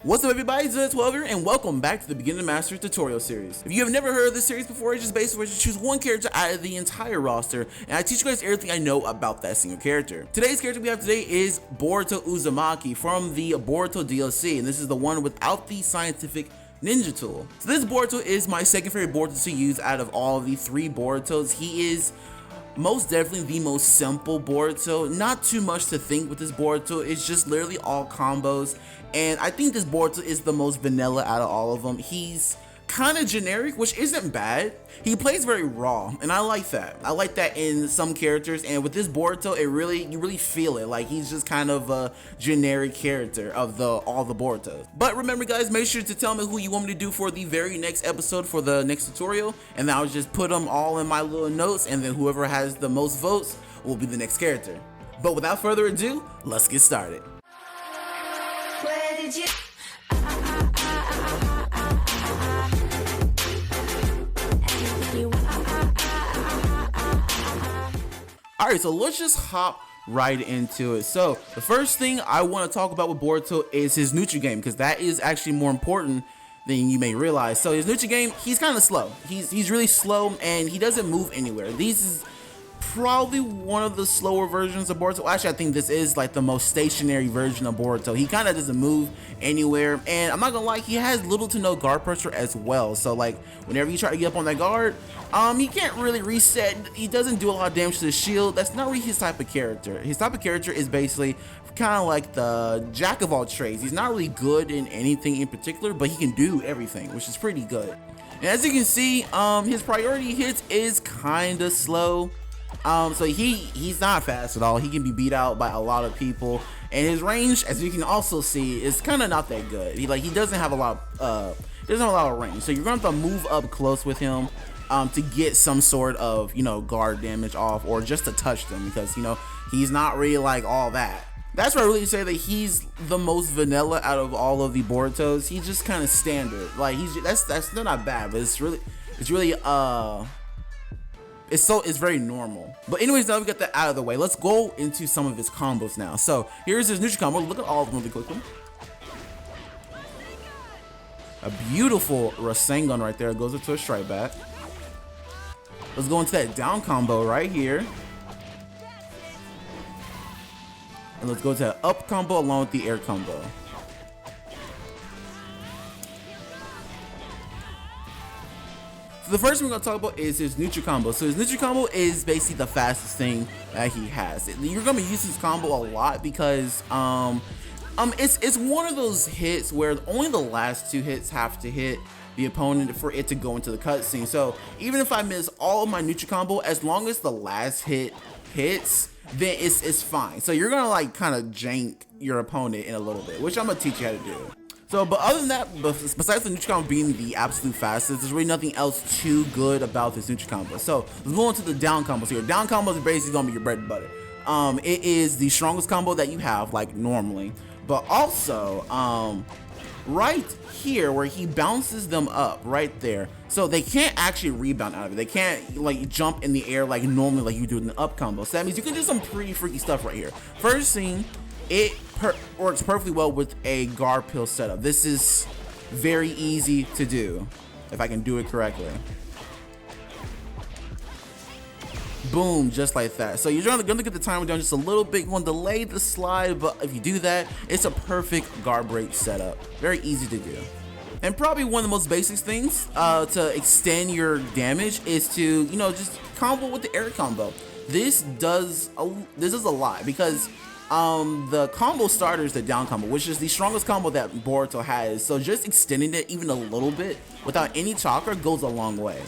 What's up everybody, it's 12 here, and welcome back to the Beginner Master tutorial series. If you have never heard of this series before, it's just basically where you choose one character out of the entire roster, and I teach you guys everything I know about that single character. Today's character we have today is Boruto Uzumaki from the Boruto DLC, and this is the one without the scientific ninja tool. So this Boruto is my second favorite Boruto to use out of all of the three Borutos. He is most definitely the most simple Boruto. Not too much to think with this Boruto. It's just literally all combos, and I think this Boruto is the most vanilla out of all of them. He's kind of generic, which isn't bad. He plays very raw, and I like that. I like that in some characters, and with this Boruto, you really feel it. Like, he's just kind of a generic character of all the Borutos. But remember guys, make sure to tell me who you want me to do for the very next episode for the next tutorial, and I'll just put them all in my little notes, and then whoever has the most votes will be the next character. But without further ado, let's get started. Where did you Alright, so let's just hop right into it. So the first thing I want to talk about with Boruto is his neutral game, because that is actually more important than you may realize. So his neutral game, he's kind of slow. He's really slow, and he doesn't move anywhere. This is probably one of the slower versions of Boruto. Actually, I think this is like the most stationary version of Boruto. He kind of doesn't move anywhere, and I'm not gonna lie, he has little to no guard pressure as well. So like whenever you try to get up on that guard, he can't really reset. He doesn't do a lot of damage to the shield. That's not really his type of character. His type of character is basically kind of like the jack of all trades. He's not really good in anything in particular, but he can do everything, which is pretty good. And as you can see, his priority hits is kind of slow. So he's not fast at all. He can be beat out by a lot of people, and his range, as you can also see, is kind of not that good. He doesn't have a lot of range. So you're gonna have to move up close with him to get some sort of guard damage off, or just to touch them, because he's not really like all that. That's why I really say that he's the most vanilla out of all of the Borutos. He's just kind of standard. Like that's still not bad, but it's really it's very normal. But anyways, now we got that out of the way, let's go into some of his combos now. So here's his neutral combo. Look at all of them really quickly. A beautiful Rasengan right there, goes into a strike back. Let's go into that down combo right here, and let's go to that up combo along with the air combo. So the first thing we're going to talk about is his neutral combo. So his neutral combo is basically the fastest thing that he has. You're going to use his combo a lot because it's one of those hits where only the last two hits have to hit the opponent for it to go into the cutscene. So even if I miss all of my neutral combo, as long as the last hit hits, then it's fine. So you're gonna like kind of jank your opponent in a little bit, which I'm gonna teach you how to do. So, but other than that, besides the neutral combo being the absolute fastest, there's really nothing else too good about this neutral combo. So let's go into the down combos here. Down combos are basically gonna be your bread and butter. It is the strongest combo that you have, like normally, but also right here where he bounces them up right there, so they can't actually rebound out of it. They can't like jump in the air like normally like you do in the up combo. So that means you can do some pretty freaky stuff right here. First thing, it works perfectly well with a guard pill setup. This is very easy to do if I can do it correctly. Boom, just like that. So you're gonna get the timer down just a little bit. You want to delay the slide, but if you do that, it's a perfect guard break setup. Very easy to do. And probably one of the most basic things to extend your damage is to just combo with the air combo. This does a lot, because the combo starter is the down combo, which is the strongest combo that Boruto has. So just extending it even a little bit without any chakra goes a long way.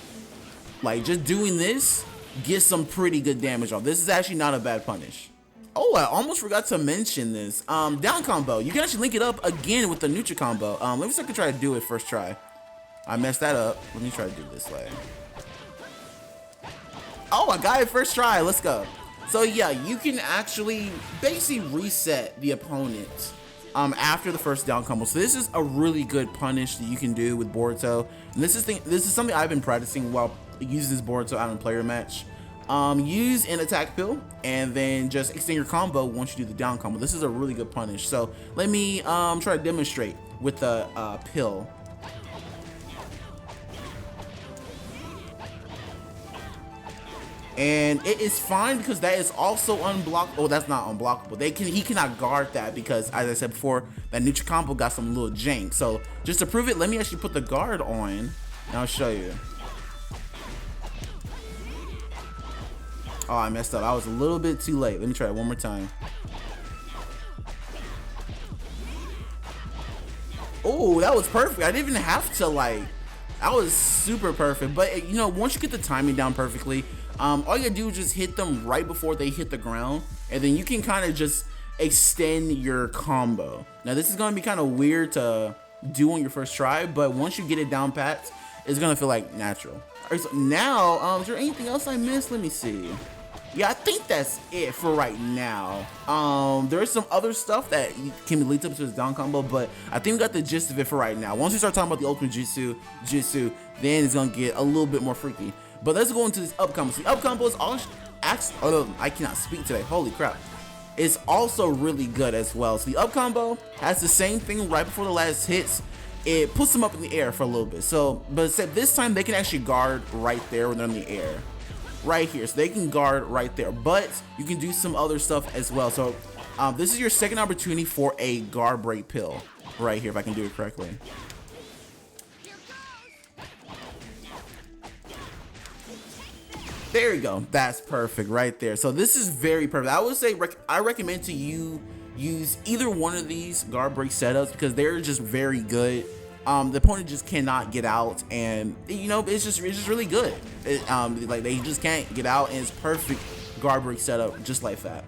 Like just doing this gets some pretty good damage off. This is actually not a bad punish. Oh, I almost forgot to mention this. Down combo, you can actually link it up again with the neutral combo. Let me see if I can try to do it first try. I messed that up. Let me try to do it this way. Oh, I got it first try. Let's go. So yeah, you can actually basically reset the opponent after the first down combo. So this is a really good punish that you can do with Boruto. And this is something I've been practicing while using this Boruto out in player match. use an attack pill and then just extend your combo once you do the down combo. This is a really good punish. So let me try to demonstrate with the pill. And it is fine because that is also unblockable. Oh, that's not unblockable. He cannot guard that because, as I said before, that neutral combo got some little jank. So just to prove it, let me actually put the guard on and I'll show you. Oh, I messed up. I was a little bit too late. Let me try it one more time. Oh, that was perfect. I didn't even have to that was super perfect. But you know, once you get the timing down perfectly, all you gotta do is just hit them right before they hit the ground, and then you can kind of just extend your combo. Now this is gonna be kind of weird to do on your first try, but once you get it down pat, it's gonna feel like natural. All right, so now, is there anything else I missed? Let me see. Yeah, I think that's it for right now. There's some other stuff that can be linked up to this down combo, but I think we got the gist of it for right now. Once we start talking about the ultimate jutsu, then it's gonna get a little bit more freaky. But let's go into this up combo. The up combo is I cannot speak today. Holy crap. It's also really good as well. So the up combo has the same thing right before the last hits. It puts them up in the air for a little bit. So, but except this time they can actually guard right there when they're in the air. Right here. So they can guard right there. But you can do some other stuff as well. So this is your second opportunity for a guard break pill. Right here, if I can do it correctly. There you go. That's perfect right there. So this is very perfect. I would say I recommend to you use either one of these guard break setups because they're just very good. The opponent just cannot get out, and you know it's just really good. Like they just can't get out, and it's perfect guard break setup just like that.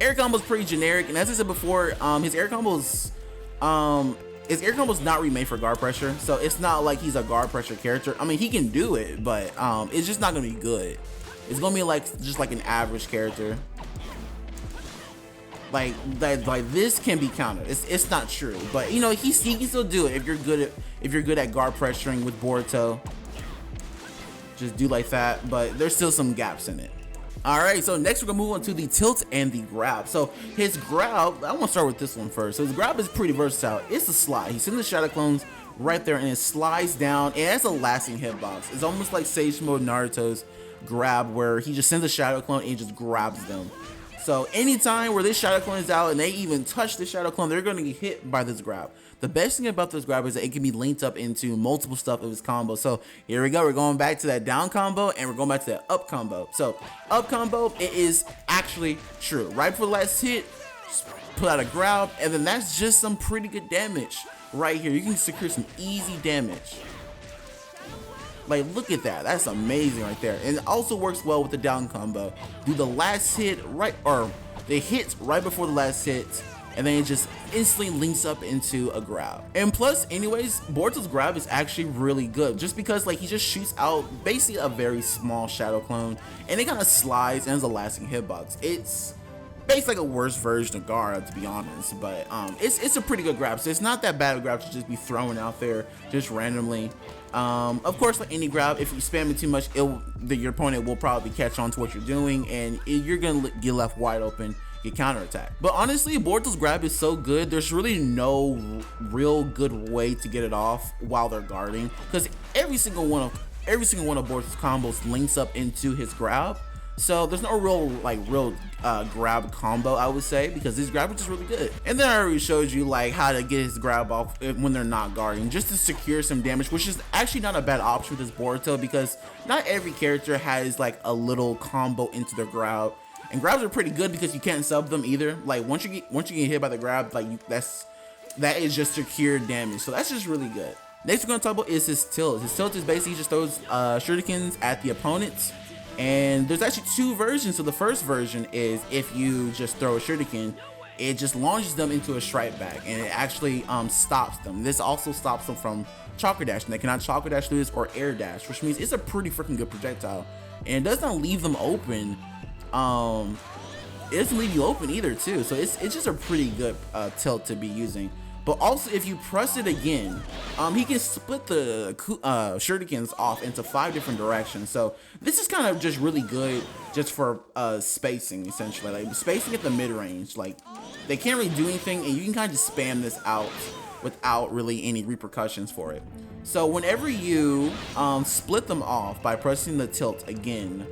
Air combo's pretty generic, and as I said before, his air combo's not remade for guard pressure, so it's not like he's a guard pressure character. I mean, he can do it, but it's just not gonna be good. It's gonna be just like an average character. Like this can be countered. It's not true, but you know he can still do it if you're good at guard pressuring with Boruto. Just do like that, but there's still some gaps in it. All right, so next we're gonna move on to the tilt and the grab. So his grab, I want to start with this one first. So his grab is pretty versatile. It's a slide. He's in the shadow clones right there, and it slides down, and it has a lasting hitbox. It's almost like Sage Mode Naruto's grab, where he just sends a shadow clone and he just grabs them. So anytime where this shadow clone is out and they even touch the shadow clone, they're gonna get hit by this grab. The best thing about this grab is that it can be linked up into multiple stuff of his combo. So here we go. We're going back to that down combo and we're going back to that up combo. So up combo, it is actually true. Right before the last hit, just put out a grab, and then that's just some pretty good damage right here. You can secure some easy damage. Like, look at that. That's amazing right there. And it also works well with the down combo. Do the last hit the hits right before the last hit, and then it just instantly links up into a grab. And plus, anyways, Boruto's grab is actually really good, just because like he just shoots out basically a very small shadow clone, and it kind of slides and has a lasting hitbox. It's basically like a worse version of Gaara, to be honest, but it's a pretty good grab. So it's not that bad of a grab to just be thrown out there just randomly. Of course, like any grab, if you spam it too much, your opponent will probably catch on to what you're doing, and you're gonna get left wide open, get counterattacked. But honestly, Boruto's grab is so good, there's really no real good way to get it off while they're guarding, because every single one of Boruto's combos links up into his grab. So there's no real grab combo, I would say, because his grab is just really good. And then I already showed you like how to get his grab off when they're not guarding, just to secure some damage, which is actually not a bad option with this Boruto, because not every character has like a little combo into their grab. And grabs are pretty good because you can't sub them either. Like once you get hit by the grab, like that is just secured damage. So that's just really good. Next we're gonna talk about is his tilt. His tilt is basically he just throws shurikens at the opponents. And there's actually two versions. So the first version is if you just throw a shuriken, it just launches them into a strike back, and it actually stops them. This also stops them from chakra dash, and they cannot chakra dash through this or air dash, which means it's a pretty freaking good projectile, and it does not leave them open. It doesn't leave you open either too, so it's just a pretty good tilt to be using. But also, if you press it again, he can split the shurikens off into 5 different directions. So this is kind of just really good just for spacing, essentially. Like spacing at the mid-range. Like they can't really do anything, and you can kind of just spam this out without really any repercussions for it. So whenever you split them off by pressing the tilt again,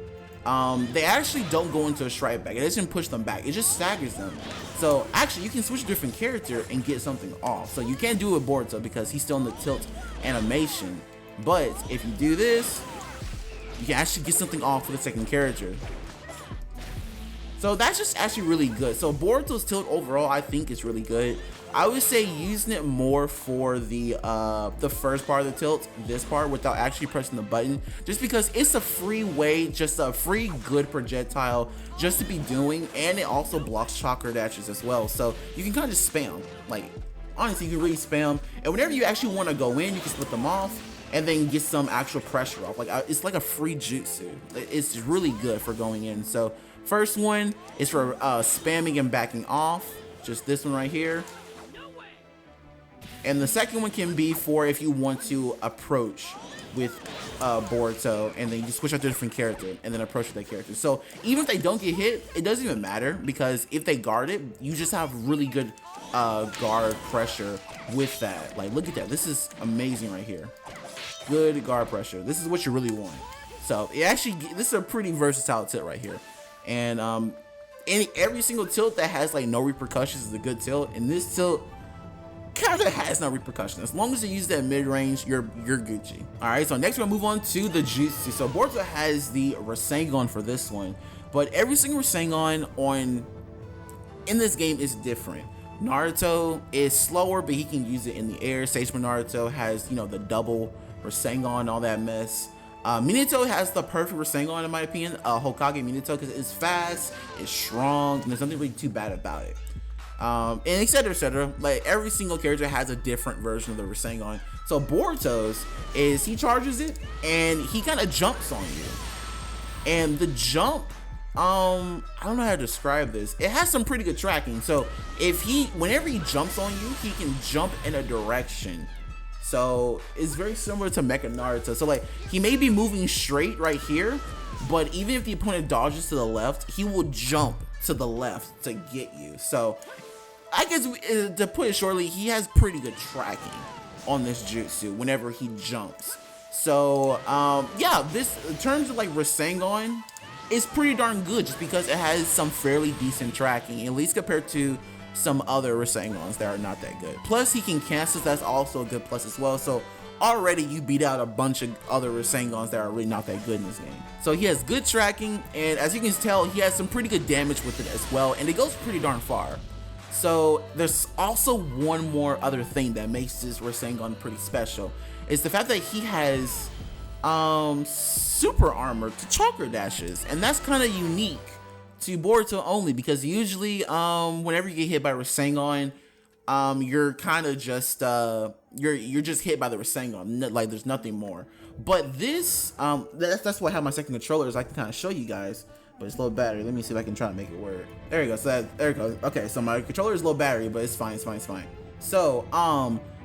they actually don't go into a strike back. It doesn't push them back. It just staggers them. So actually, you can switch a different character and get something off. So you can't do it with Boruto because he's still in the tilt animation. But if you do this, you can actually get something off for the second character. So that's just actually really good. So Boruto's tilt overall, I think, is really good. I would say using it more for the first part of the tilt, this part, without actually pressing the button, just because it's a free way, just a free good projectile just to be doing, and it also blocks chakra dashes as well. So you can kind of just spam. Like honestly, you can really spam, and whenever you actually want to go in, you can split them off and then get some actual pressure off. Like it's like a free jutsu. It's really good for going in. So first one is for spamming and backing off, just this one right here. And the second one can be for if you want to approach with Boruto, and then you switch out to a different character and then approach with that character. So even if they don't get hit, it doesn't even matter, because if they guard it, you just have really good guard pressure with that. Like look at that, this is amazing right here. Good guard pressure. This is what you really want. So it actually, this is a pretty versatile tilt right here. And every single tilt that has like no repercussions is a good tilt, and this tilt kind of has no repercussions. As long as you use that mid-range, you're Gucci. Alright, so next we're gonna move on to the jutsu. So Boruto has the Rasengan for this one, but every single Rasengan in this game is different. Naruto is slower, but he can use it in the air. Sage Naruto has, you know, the double Rasengan, all that mess. Minato has the perfect Rasengan in my opinion, Hokage Minato, because it's fast, it's strong, and there's nothing really too bad about it. And etc, etc. Like every single character has a different version of the Rasengan. So Boruto's is he charges it and he kind of jumps on you. And the jump, I don't know how to describe this. It has some pretty good tracking. So whenever he jumps on you, he can jump in a direction. So it's very similar to Mecha Naruto. So like he may be moving straight right here, but even if the opponent dodges to the left, he will jump to the left to get you. So I guess to put it shortly, he has pretty good tracking on this jutsu whenever he jumps. So yeah, this in terms of like Rasengan, it's pretty darn good just because it has some fairly decent tracking, at least compared to some other Rasengans that are not that good. Plus he can cancel, that's also a good plus as well. So already you beat out a bunch of other Rasengans that are really not that good in this game. So he has good tracking, and as you can tell, he has some pretty good damage with it as well, and it goes pretty darn far. So there's also one more other thing that makes this Rasengan pretty special. Is the fact that he has super armor to chakra dashes, and that's kind of unique to Boruto only, because usually whenever you get hit by Rasengan, you're kind of just you're just hit by the Rasengan, like there's nothing more. But this that's why I have my second controller, is I can kind of show you guys, but it's low battery. Let me see if I can try to make it work. There you go. So there it goes. Okay, so my controller is low battery, but it's fine, it's fine, it's fine. So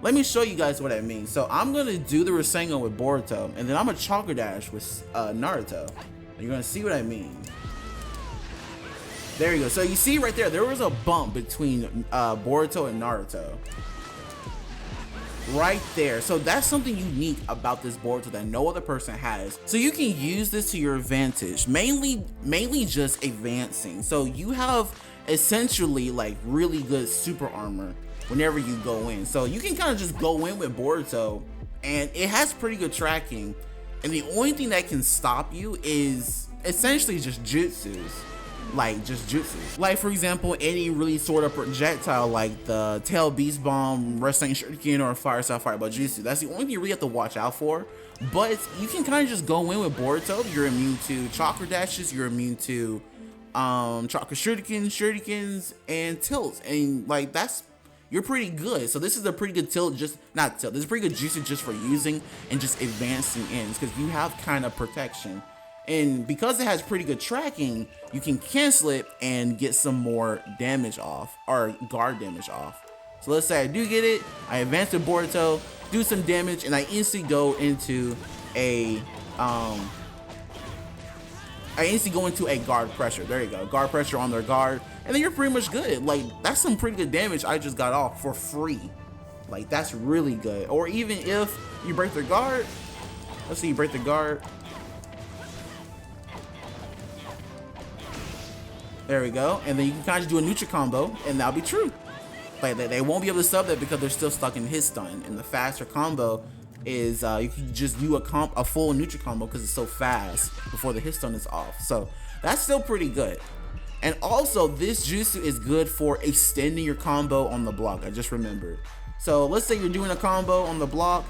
let me show you guys what I mean. So I'm gonna do the Rasengan with Boruto, and then I'm gonna chakra dash with Naruto. You're gonna see what I mean. There you go. So you see right there was a bump between Boruto and Naruto. Right there. So that's something unique about this Boruto that no other person has. So you can use this to your advantage, mainly just advancing. So you have essentially like really good super armor whenever you go in. So you can kind of just go in with Boruto, and it has pretty good tracking. And the only thing that can stop you is essentially just jutsus. Like just jutsus. Like for example, any really sort of projectile like the Tail Beast Bomb, Wrestling Shuriken, or Fire Style Fireball Jutsu. That's the only thing you really have to watch out for. But you can kind of just go in with Boruto. You're immune to chakra dashes, you're immune to chakra shurikens, and tilts. And like you're pretty good. So this is a pretty good tilt, this is a pretty good jutsu just for using and just advancing in, because you have kind of protection. And because it has pretty good tracking, you can cancel it and get some more damage off, or guard damage off. So let's say I do get it, I advance to Boruto, do some damage, and I instantly go into a guard pressure. There you go, guard pressure on their guard, and then you're pretty much good. Like, that's some pretty good damage I just got off for free. Like, that's really good. Or even if you break their guard, let's see, you break the guard. There we go, and then you can kind of do a neutral combo, and that'll be true. Like, they won't be able to sub that because they're still stuck in his stun. And the faster combo is you can just do a full neutral combo because it's so fast before the hit stun is off. So that's still pretty good. And also, this jutsu is good for extending your combo on the block. I just remembered. So let's say you're doing a combo on the block,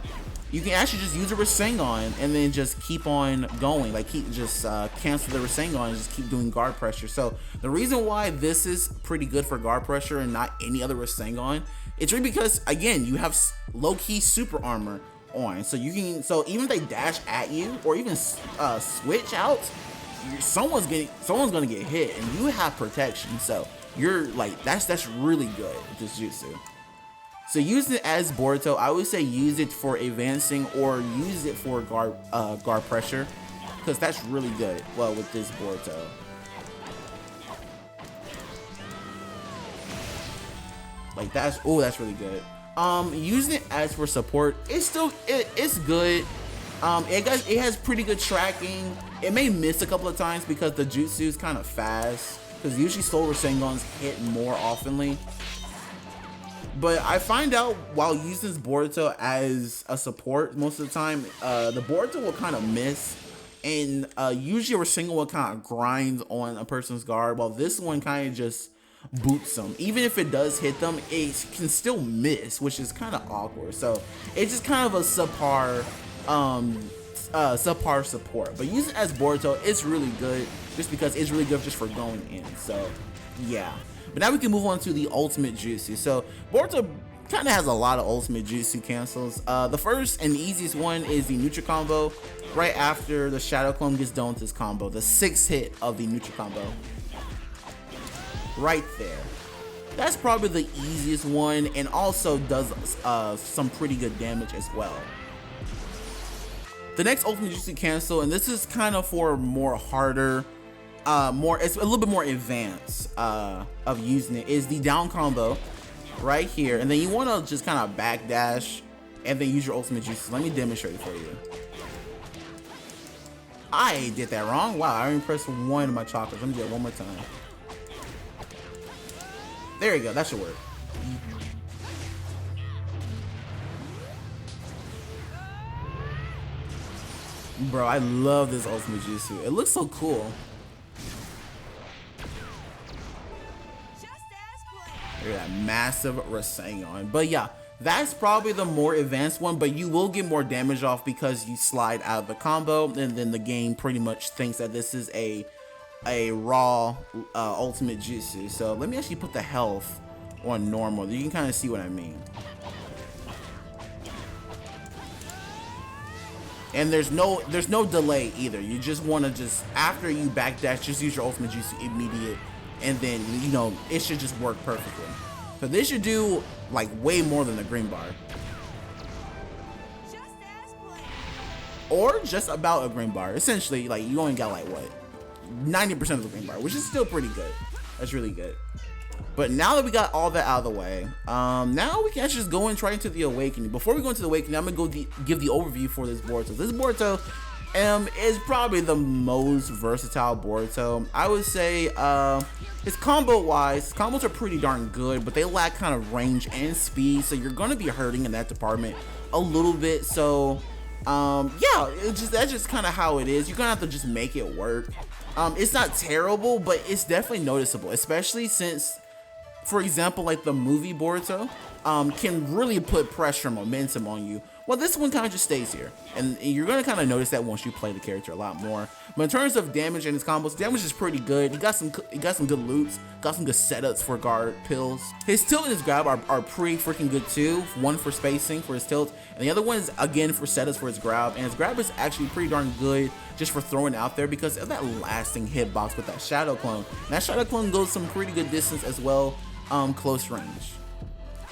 you can actually just use a Rasengan and then just keep on going. Like, cancel the Rasengan and just keep doing guard pressure. So the reason why this is pretty good for guard pressure and not any other Rasengan, it's really because, again, you have low-key super armor on. So you can, so even if they dash at you or even switch out, someone's gonna get hit and you have protection. So you're like, that's really good with this jutsu. So use it as Boruto. I would say use it for advancing or use it for guard pressure, because that's really good. Well, with this Boruto. Like, that's really good. Using it as for support, it's still it's good. It has pretty good tracking. It may miss a couple of times because the jutsu is kind of fast, because usually Soul Rasengans hit more oftenly. But I find out while using this Boruto as a support most of the time, the Boruto will kind of miss, and usually a Rasengan will kind of grind on a person's guard, while this one kind of just boots them. Even if it does hit them, it can still miss, which is kind of awkward. So it's just kind of a subpar support. But using it as Boruto, it's really good, just because it's really good just for going in. So yeah. But now we can move on to the ultimate jutsu. So Boruto kind of has a lot of ultimate jutsu cancels. The first and easiest one is the neutral combo. Right after the Shadow Clone gets done with this combo, the 6th hit of the neutral combo. Right there. That's probably the easiest one, and also does some pretty good damage as well. The next ultimate jutsu cancel, and this is kind of for more harder, it's a little bit more advanced of using it, is the down combo right here. And then you want to just kind of backdash and then use your ultimate jutsu. Let me demonstrate it for you. I did that wrong. Wow, I only pressed one of my chakras. Let me do it one more time. There you go, that should work. Bro, I love this ultimate jutsu. It looks so cool. Look at that massive Rasengan. But yeah, that's probably the more advanced one, but you will get more damage off because you slide out of the combo, and then the game pretty much thinks that this is a raw ultimate jutsu. So let me actually put the health on normal. You can kind of see what I mean. And there's no delay either. You just want to just, after you backdash, just use your ultimate jutsu immediate, and then, you know, it should just work perfectly. So this should do like way more than the green bar, or just about a green bar. Essentially, like, you only got like what, 90% of the green bar, which is still pretty good. That's really good. But now that we got all that out of the way, now we can actually just go and try into the Awakening. Before we go into the Awakening, I'm gonna give the overview for this Boruto. This Boruto is probably the most versatile Boruto. I would say his combo wise, combos are pretty darn good, but they lack kind of range and speed, so you're gonna be hurting in that department a little bit. So yeah, that's just kind of how it is. You're gonna have to just make it work. It's not terrible, but it's definitely noticeable, especially since, for example, like the movie Boruto can really put pressure and momentum on you. Well, this one kind of just stays here, and you're gonna kind of notice that once you play the character a lot more. But in terms of damage and his combos, damage is pretty good. He got some good loops, got some good setups for guard pills. His tilt and his grab are pretty freaking good too. One for spacing for his tilt, and the other one is again for setups for his grab. And his grab is actually pretty darn good just for throwing out there because of that lasting hitbox with that Shadow Clone. And that Shadow Clone goes some pretty good distance as well, close range.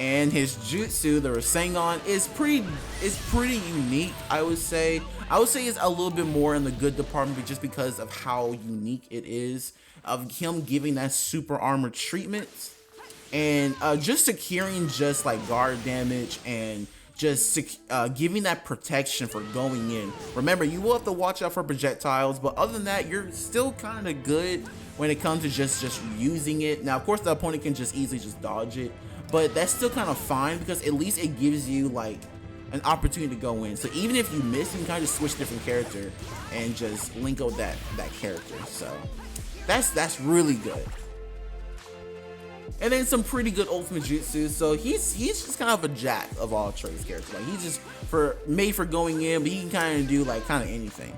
and his jutsu, the Rasengan, is pretty unique. I would say it's a little bit more in the good department, but just because of how unique it is, of him giving that super armor treatment, and just securing just like guard damage, and just giving that protection for going in. Remember, you will have to watch out for projectiles, but other than that, you're still kind of good when it comes to just using it. Now, of course, the opponent can just easily just dodge it, but that's still kind of fine because at least it gives you like an opportunity to go in. So even if you miss, you can kind of just switch different character and just link out that character. So that's really good. And then some pretty good ultimate jutsu. So he's just kind of a jack of all trades character. Like he's just made for going in, but he can kind of do like kind of anything.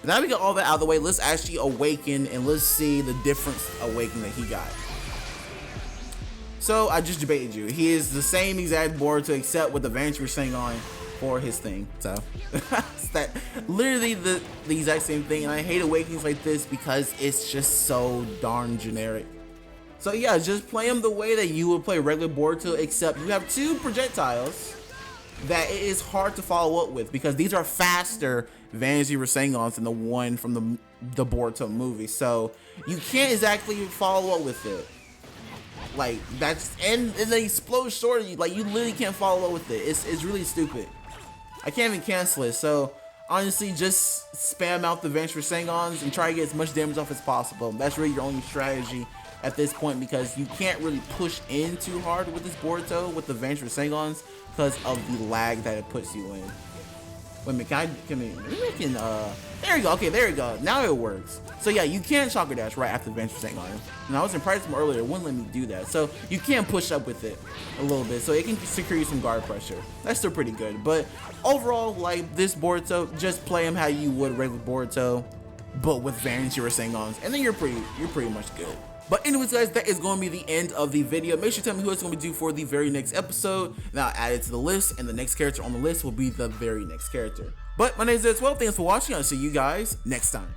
Now we got all that out of the way, let's actually awaken and let's see the difference awaken that he got. So I just debated you. He is the same exact Boruto except with the Vantage Rasengan for his thing. So it's that literally the exact same thing. And I hate awakenings like this because it's just so darn generic. So yeah, just play him the way that you would play regular Boruto, except you have two projectiles that it is hard to follow up with because these are faster Vanity Rasengans than the one from the Boruto movie. So you can't exactly follow up with it. Like that's and they explode short of you. Like you literally can't follow up with it. It's really stupid. I can't even cancel it. So honestly, just spam out the Vantage Rasengans and try to get as much damage off as possible. That's really your only strategy at this point because you can't really push in too hard with this Boruto with the Vantage Rasengans because of the lag that it puts you in. Wait a minute, there you go. Okay, there you go. Now it works. So yeah, you can chakra dash right after the Vantage Rasengan. And I was in practice more earlier, it wouldn't let me do that. So you can push up with it a little bit, so it can secure you some guard pressure. That's still pretty good. But overall, like this Boruto, just play him how you would regular Boruto, but with Vantage Rasengans, and then you're pretty much good. But anyways, guys, that is going to be the end of the video. Make sure to tell me who it's going to be due for the very next episode. Now add it to the list, and the next character on the list will be the very next character. But my name is As Well. Thanks for watching. I'll see you guys next time.